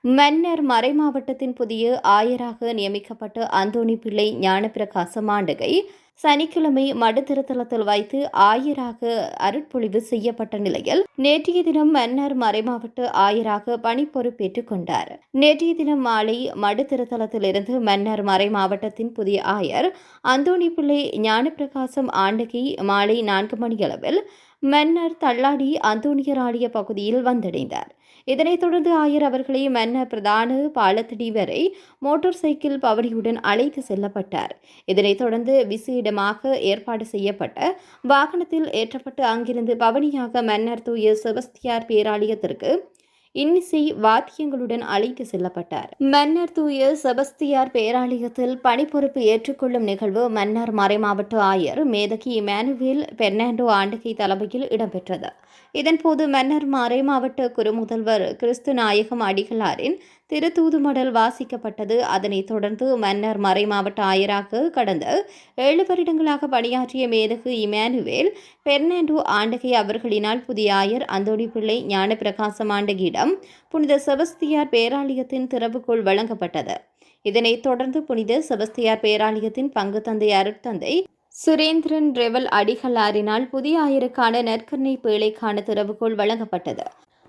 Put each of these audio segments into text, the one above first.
மன்னர் மறைமாவட்டத்தின் புதிய ஆயராக நியமிக்கப்பட்ட அந்தோணி பிள்ளை ஞானப்பிரகாசம் ஆண்டகை சனிக்கிழமை மடுத்திருத்தலத்தில் வைத்து ஆயராக அருட்பொழிவு செய்யப்பட்ட நிலையில் நேற்றைய தினம் மன்னர் மறைமாவட்ட ஆயராக பணி பொறுப்பேற்றுக் கொண்டார். நேற்றைய தினம் மாலை மடுத்திருத்தலத்திலிருந்து மன்னர் மறைமாவட்டத்தின் புதிய ஆயர் அந்தோணி பிள்ளை ஞானப்பிரகாசம் ஆண்டகை மாலை 4 மணியளவில் மன்னர் தள்ளாடி அந்தோணியர் ஆலய பகுதியில் வந்தடைந்தார். இதனைத் தொடர்ந்து ஆயர் அவர்களை மன்னர் பிரதான பாலத்தடி வரை மோட்டார் சைக்கிள் பவனியுடன் அழைத்து செல்லப்பட்டார். இதனைத் தொடர்ந்து விசேடமாக ஏற்பாடு செய்யப்பட்ட வாகனத்தில் ஏற்றப்பட்டு அங்கிருந்து பவனியாக மன்னர் தூய செபஸ்தியார் பேராலயத்திற்கு இன்னிசை வாத்தியங்களுடன் அழைத்து செல்லப்பட்டார். மன்னர் தூய செபஸ்தியார் பேராலயத்தில் பணிப்பொறுப்பு ஏற்றுக்கொள்ளும் நிகழ்வு மன்னர் மறைமாவட்ட ஆயர் மேதகி இமானுவேல் பெர்னாண்டோ ஆண்டகை தலைமையில் இடம்பெற்றது. இதன்போது மன்னர் மறைமாவட்ட குருமுதல்வர் கிறிஸ்து நாயகம் அடிகளாரின் திருத்தூதுமடல் வாசிக்கப்பட்டது. அதனைத் தொடர்ந்து மன்னர் மறைமாவட்ட ஆயராக கடந்த 7 வருடங்களாக பணியாற்றிய மேதகு இமானுவேல் பெர்னாண்டோ ஆண்டகை அவர்களினால் புதிய ஆயர் அந்தோணி பிள்ளை ஞானப்பிரகாசம் ஆண்டகியிடம் புனித செபஸ்தியார் பேராலயத்தின் திறவுகோல் வழங்கப்பட்டது. இதனைத் தொடர்ந்து புனித செபஸ்தியார் பேராலயத்தின் பங்கு தந்தை அருட்தந்தை சுரேந்திரன் ரெவல் அடிகளாரினால் புதிய ஆயருக்கான நற்கருணை பேழைக்கான திறவுகோல் வழங்கப்பட்டது.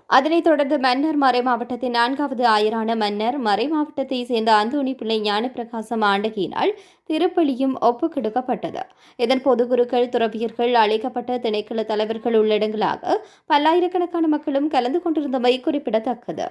அதனைத் தொடர்ந்து மன்னர் மறைமாவட்டத்தின் 4வது ஆயரான மன்னர் மறைமாவட்டத்தை சேர்ந்த அந்தோணி பிள்ளை ஞானப்பிரகாசம் ஆண்டகியினால் திருப்பலியும் ஒப்புக்கொடுக்கப்பட்டது. இதன்போது குருக்கள், துறவியர்கள், அழைக்கப்பட்ட திணைக்கள தலைவர்கள் உள்ளடங்களாக பல்லாயிரக்கணக்கான மக்களும் கலந்து கொண்டிருந்தமை குறிப்பிடத்தக்கது.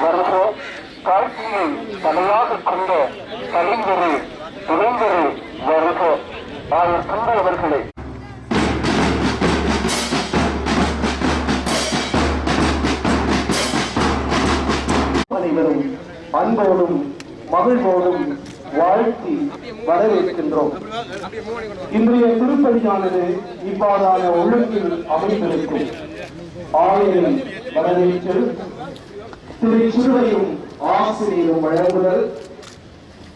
வருக காட்சியை தலையாக கொண்ட கலைஞரே இளைஞரே வருக ஆயர் தந்தையவர்களே. அனைவரும் அன்போடும் மகிழ்வோடும் வாழ்த்தி வரவேற்கின்றோம். இன்றைய திருப்பலியானது இவ்வாறான ஒழுங்கில் அமைந்திருக்கும். ஆயரின் வரவேற்று திருச்சிறுவையும் ஆசிரியரும் வழங்குதல்,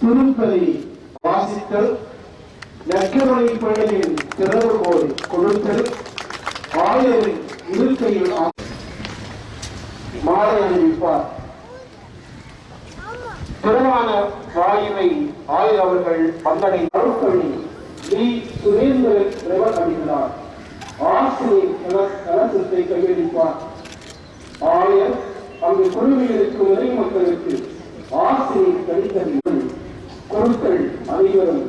திருப்பலி வாசித்தல், நற்கருணை பேழையின் திறவுகோல் கொடுத்தல், ஆயரின் இருக்கையில் மாலை அணிவிப்பார். பிரதான வாயுவை ஆயர் அவர்கள் வந்தடை அருட்பணி வி சுரேந்திரன் அளிக்கிறார். ஆசிரியர் கலசத்தை கையளிப்பார். ஆயர் அங்கு குழுவில் இருக்கும் நிறை மக்களுக்கு ஆசிரியர் கடிதங்கள் பொருட்கள் அனைவரும்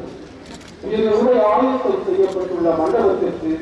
இதனுடைய ஆயத்தம் செய்யப்பட்டுள்ள மண்டபத்திற்கு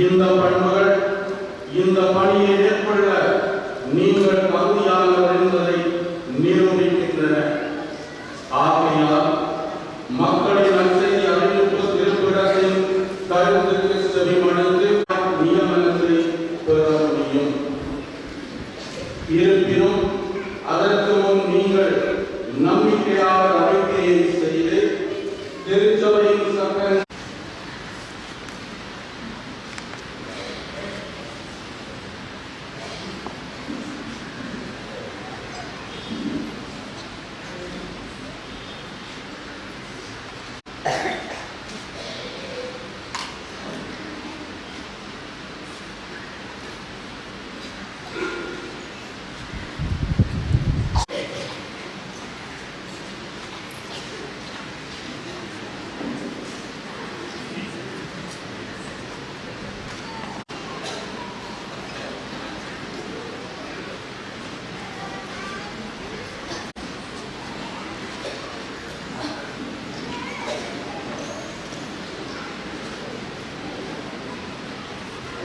இந்த பண்புகள் இந்த பணியை மேற்கொள்ள நீங்கள் தகுதியானவர் என்பதை நிரூபிக்கின்றன. ஆகையால் மக்களின் நற்செய்தி அறிவிப்பு திருப்பிடத்தின் கருத்துக்கு செவிமடுத்து நியமனத்தை பெற முடியும். இருப்பினும் அதற்கு முன் நீங்கள் நம்பிக்கையாளர் அறிக்கையை செய்து திருச்சபையின் சட்ட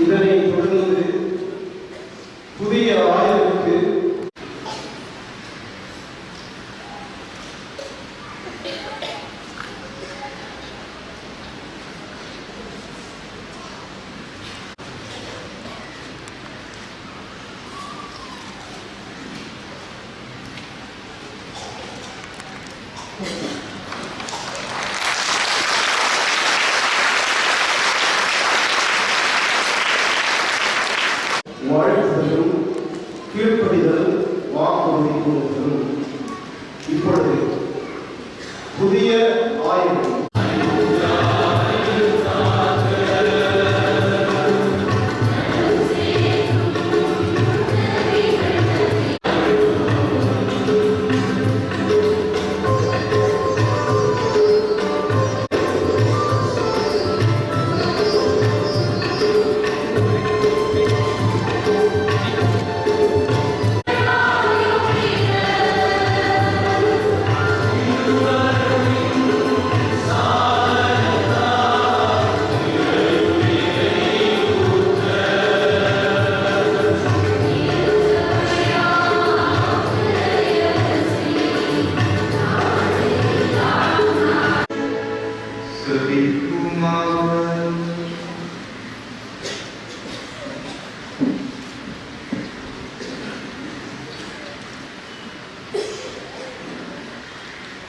இதனை தொடர்ந்து புதிய ஆயருக்கு வாழ்த்துதலும் கீழ்ப்படிதல் வாக்குறுதி கூறுதலும். இப்பொழுது புதிய ஆய்வு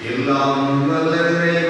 எல்லாம் வல்ல இறைவன்